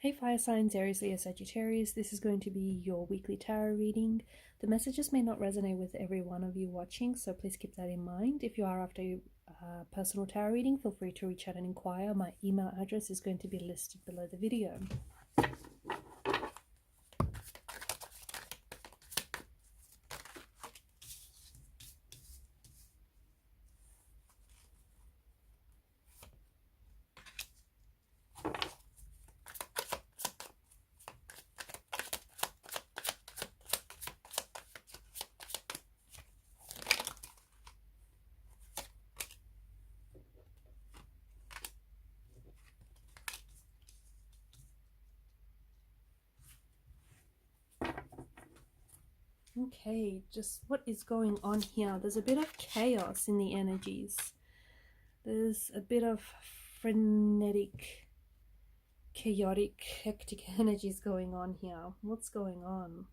Hey fire signs, Aries, Leo, Sagittarius. This is going to be your weekly tarot reading. The messages may not resonate with every one of you watching, so please keep that in mind. If you are after a personal tarot reading, feel free to reach out and inquire. My email address is going to be listed below the video. Okay, just what is going on here? There's a bit of chaos in the energies. There's a bit of frenetic, chaotic, hectic energies going on here. What's going on?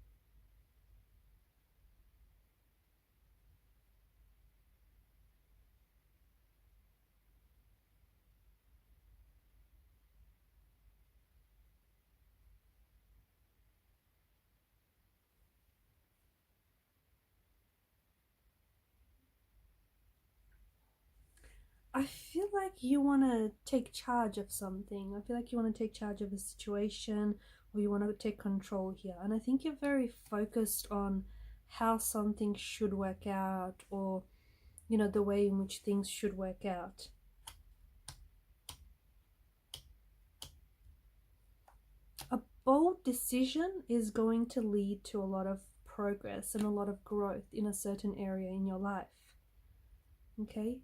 I feel like you want to take charge of something. I feel like you want to take charge of a situation, or you want to take control here. And I think you're very focused on how something should work out, or, you know, the way in which things should work out. A bold decision is going to lead to a lot of progress and a lot of growth in a certain area in your life. Okay?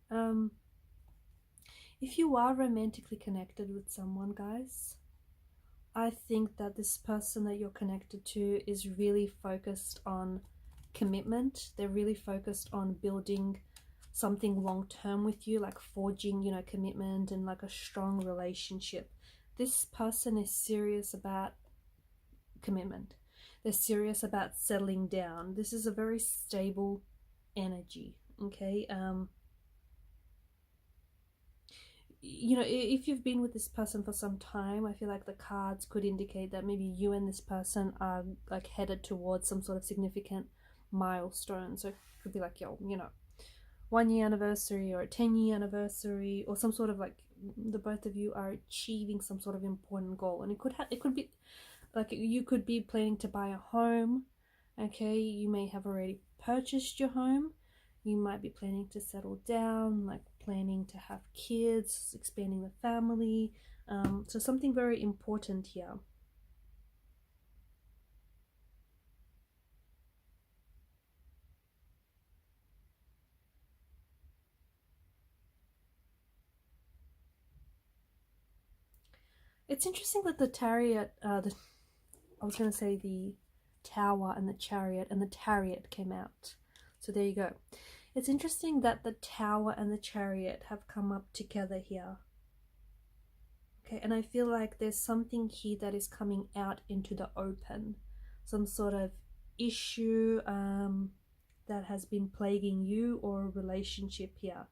If you are romantically connected with someone, guys, I think that this person that you're connected to is really focused on commitment. They're really focused on building something long-term with you, like forging, you know, commitment and like a strong relationship. This person is serious about commitment. They're serious about settling down. This is a very stable energy, okay? You know, if you've been with this person for some time, I feel like the cards could indicate that maybe you and this person are like headed towards some sort of significant milestone. So it could be like, yo, you know, 1 year anniversary or a 10-year anniversary, or some sort of like the both of you are achieving some sort of important goal. And it could be like you could be planning to buy a home. Okay, you may have already purchased your home. You might be planning to settle down, like planning to have kids, expanding the family. So something very important here. It's interesting that the chariot, I was going to say the tower and the chariot, and the chariot came out. So there you go. It's interesting that the tower and the chariot have come up together here. Okay, and I feel like there's something here that is coming out into the open. Some sort of issue that has been plaguing you, or a relationship here.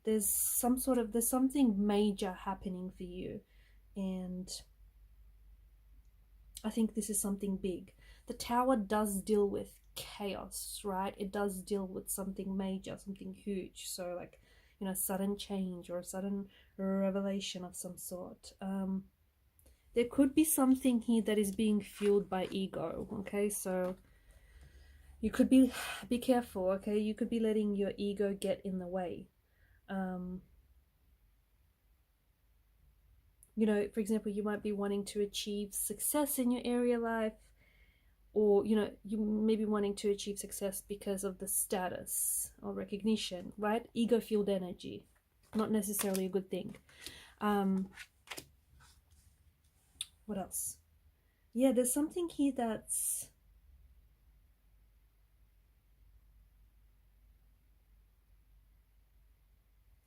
There's something major happening for you. And I think this is something big. The tower does deal with chaos, right? It does deal with something major, something huge. So like, you know, sudden change or a sudden revelation of some sort. There could be something here that is being fueled by ego, okay? So you could be careful, okay? You could be letting your ego get in the way. You know, for example, you might be wanting to achieve success in your area life, or, you know, you may be wanting to achieve success because of the status or recognition, right? Ego-fueled energy, not necessarily a good thing. What else? Yeah, there's something here that's...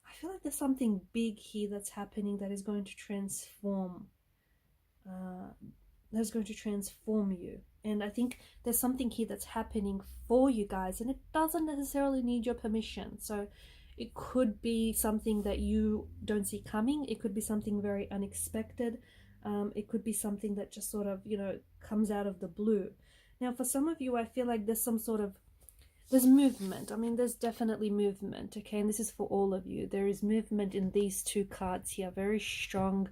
I feel like there's something big here that's happening that is going to transform you. And I think there's something here that's happening for you guys, and it doesn't necessarily need your permission. So it could be something that you don't see coming. It could be something very unexpected. It could be something that just sort of, you know, comes out of the blue. Now, for some of you, I feel like there's some sort of, there's movement. I mean, there's definitely movement, okay? And this is for all of you. There is movement in these two cards here. Very strong,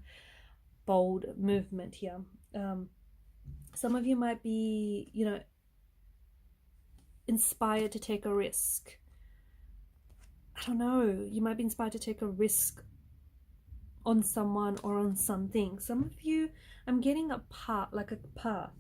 bold movement here. Some of you might be, you know, inspired to take a risk. I don't know. You might be inspired to take a risk on someone or on something. Some of you, I'm getting a path, like a path.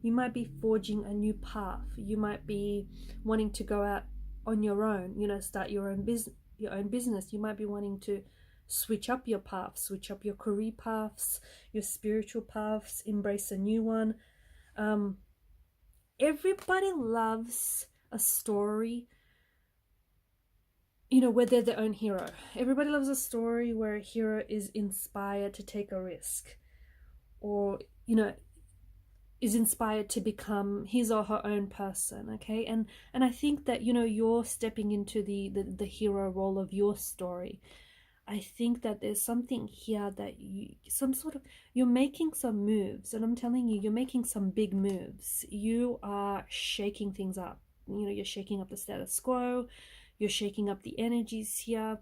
You might be forging a new path. You might be wanting to go out on your own, you know, start your own business. You might be wanting to switch up your paths, switch up your career paths, your spiritual paths, embrace a new one. Everybody loves a story, you know, where they're their own hero. Everybody loves a story where a hero is inspired to take a risk, or, you know, is inspired to become his or her own person, okay? And I think that, you know, you're stepping into the hero role of your story. I think that there's something here that you're making some moves, and I'm telling you, you're making some big moves. You are shaking things up. You know, you're shaking up the status quo, you're shaking up the energies here.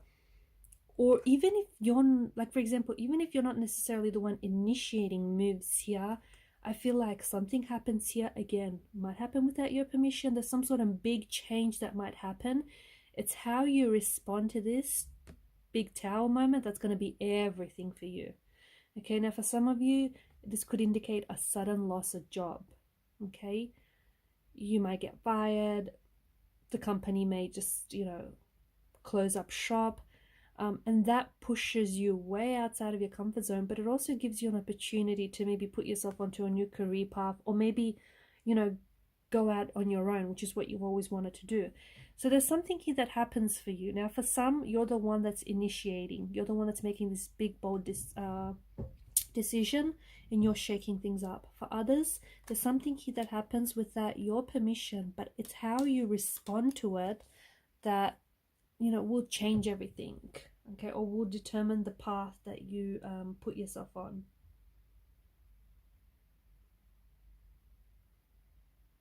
Or even if you're, like, for example, even if you're not necessarily the one initiating moves here, I feel like something happens here again. Might happen without your permission. There's some sort of big change that might happen. It's how you respond to this big tower moment that's going to be everything for you. Okay, now for some of you, this could indicate a sudden loss of job. Okay, you might get fired. The company may just, you know, close up shop. And that pushes you way outside of your comfort zone, but it also gives you an opportunity to maybe put yourself onto a new career path, or maybe, you know, go out on your own, which is what you've always wanted to do. So there's something here that happens for you. Now, for some, you're the one that's initiating. You're the one that's making this big, bold decision, and you're shaking things up. For others, there's something here that happens without your permission, but it's how you respond to it that, you know, will change everything, okay, or will determine the path that you put yourself on.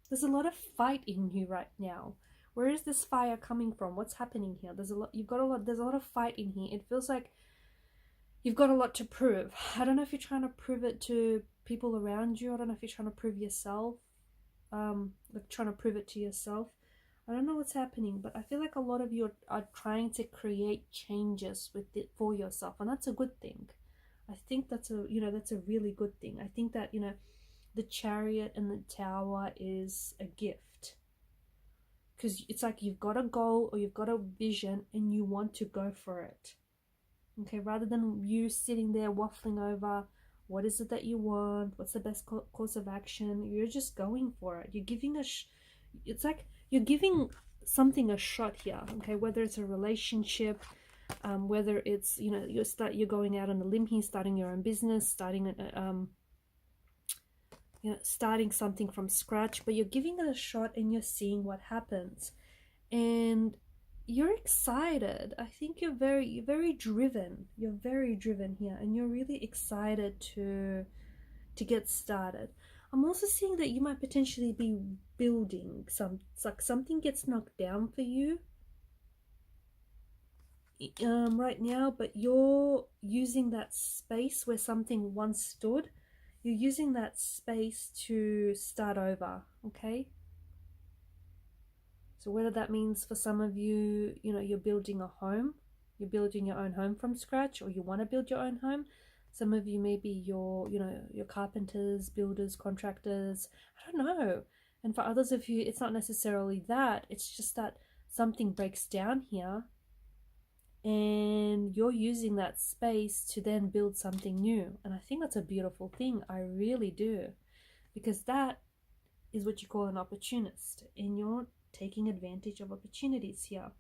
There's a lot of fight in you right now. Where is this fire coming from? What's happening here? There's a lot of fight in here. It feels like you've got a lot to prove. I don't know if you're trying to prove it to people around you. I don't know if you're trying to prove yourself, like trying to prove it to yourself. I don't know what's happening, but I feel like a lot of you are trying to create changes with it for yourself, and that's a good thing. I think that's a, you know, that's a really good thing. I think that, you know, the Chariot and the Tower is a gift, because it's like you've got a goal or you've got a vision and you want to go for it. Okay, rather than you sitting there waffling over what is it that you want, what's the best course of action, you're just going for it. You're giving it's like you're giving something a shot here, okay? Whether it's a relationship, whether it's, you know, you're going out on a limb here, starting your own business, starting you know, starting something from scratch, but you're giving it a shot and you're seeing what happens, and you're excited. I think you're very driven. You're very driven here, and you're really excited to get started. I'm also seeing that you might potentially be building like something gets knocked down for you right now, but you're using that space where something once stood. You're using that space to start over, okay? So whether that means for some of you, you know, you're building a home, you're building your own home from scratch, or you want to build your own home. Some of you, maybe you're, you know, you're carpenters, builders, contractors, I don't know. And for others of you, it's not necessarily that. It's just that something breaks down here and you're using that space to then build something new. And I think that's a beautiful thing. I really do. Because that is what you call an opportunist. And you're taking advantage of opportunities here.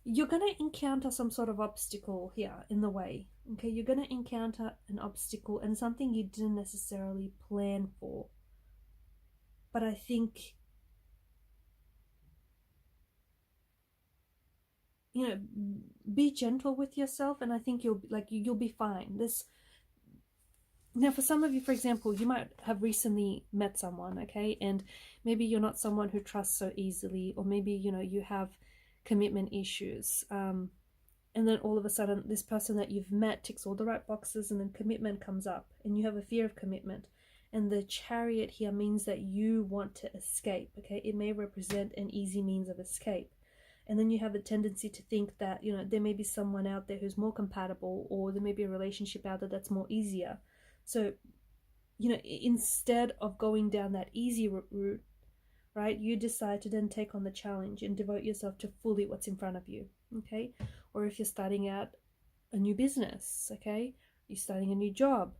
You're going to encounter some sort of obstacle here in the way. Okay, you're going to encounter an obstacle and something you didn't necessarily plan for. But I think, you know, be gentle with yourself, and I think you'll be fine. Now, for some of you, for example, you might have recently met someone, okay? And maybe you're not someone who trusts so easily, or maybe, you know, you have commitment issues. And then all of a sudden, this person that you've met ticks all the right boxes, and then commitment comes up, and you have a fear of commitment. And the Chariot here means that you want to escape, okay? It may represent an easy means of escape. And then you have a tendency to think that, you know, there may be someone out there who's more compatible, or there may be a relationship out there that's more easier. So, you know, instead of going down that easy route, right, you decide to then take on the challenge and devote yourself to fully what's in front of you, okay? Or if you're starting out a new business, okay, you're starting a new job,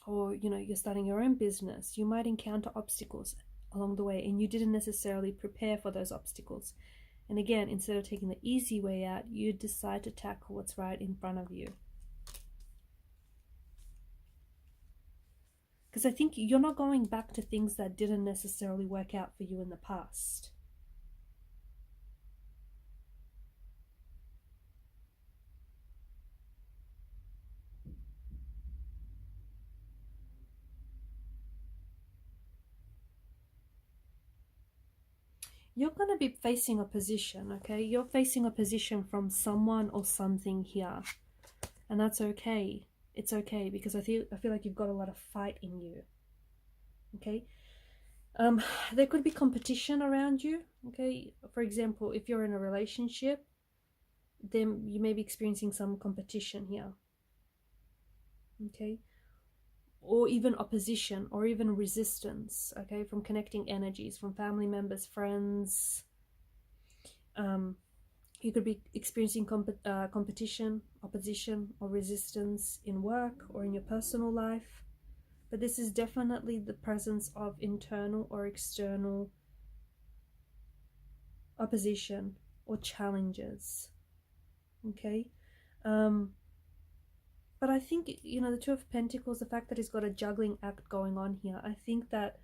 or, you know, you're starting your own business, you might encounter obstacles along the way, and you didn't necessarily prepare for those obstacles. And again, instead of taking the easy way out, you decide to tackle what's right in front of you. Because I think you're not going back to things that didn't necessarily work out for you in the past. You're going to be facing opposition, okay? You're facing opposition from someone or something here. And that's okay. It's okay, because I feel like you've got a lot of fight in you. Okay? There could be competition around you, okay? For example, if you're in a relationship, then you may be experiencing some competition here. Okay? Or even opposition, or even resistance, okay? From connecting energies, from family members, friends. You could be experiencing competition, opposition, or resistance in work or in your personal life. But this is definitely the presence of internal or external opposition or challenges. Okay? But I think, you know, the Two of Pentacles, the fact that he's got a juggling act going on here, I think that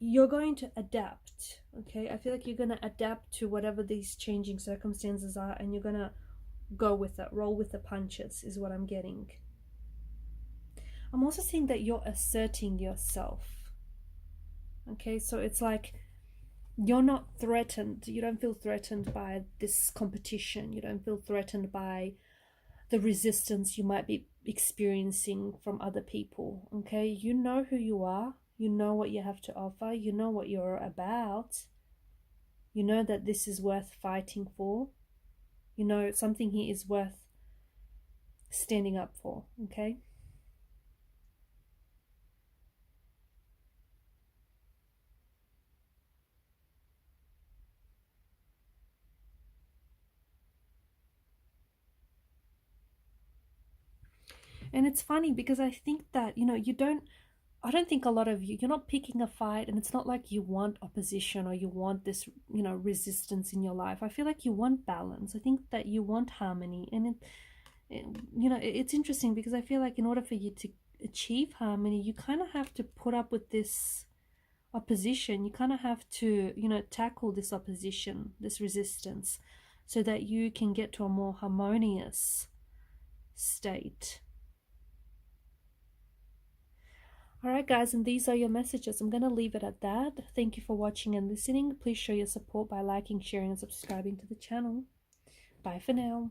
you're going to adapt, okay? I feel like you're going to adapt to whatever these changing circumstances are, and you're going to go with it, roll with the punches, is what I'm getting. I'm also seeing that you're asserting yourself, okay? So it's like you're not threatened. You don't feel threatened by this competition. You don't feel threatened by the resistance you might be experiencing from other people, okay? You know who you are. You know what you have to offer. You know what you're about. You know that this is worth fighting for. You know something here is worth standing up for, okay? And it's funny because I think that, you know, I don't think a lot of you're not picking a fight, and it's not like you want opposition or you want this, you know, resistance in your life. I feel like you want balance. I think that you want harmony. And, you know, it's interesting because I feel like in order for you to achieve harmony, you kind of have to put up with this opposition. You kind of have to, you know, tackle this opposition, this resistance, so that you can get to a more harmonious state. Alright guys, and these are your messages. I'm going to leave it at that. Thank you for watching and listening. Please show your support by liking, sharing, and subscribing to the channel. Bye for now.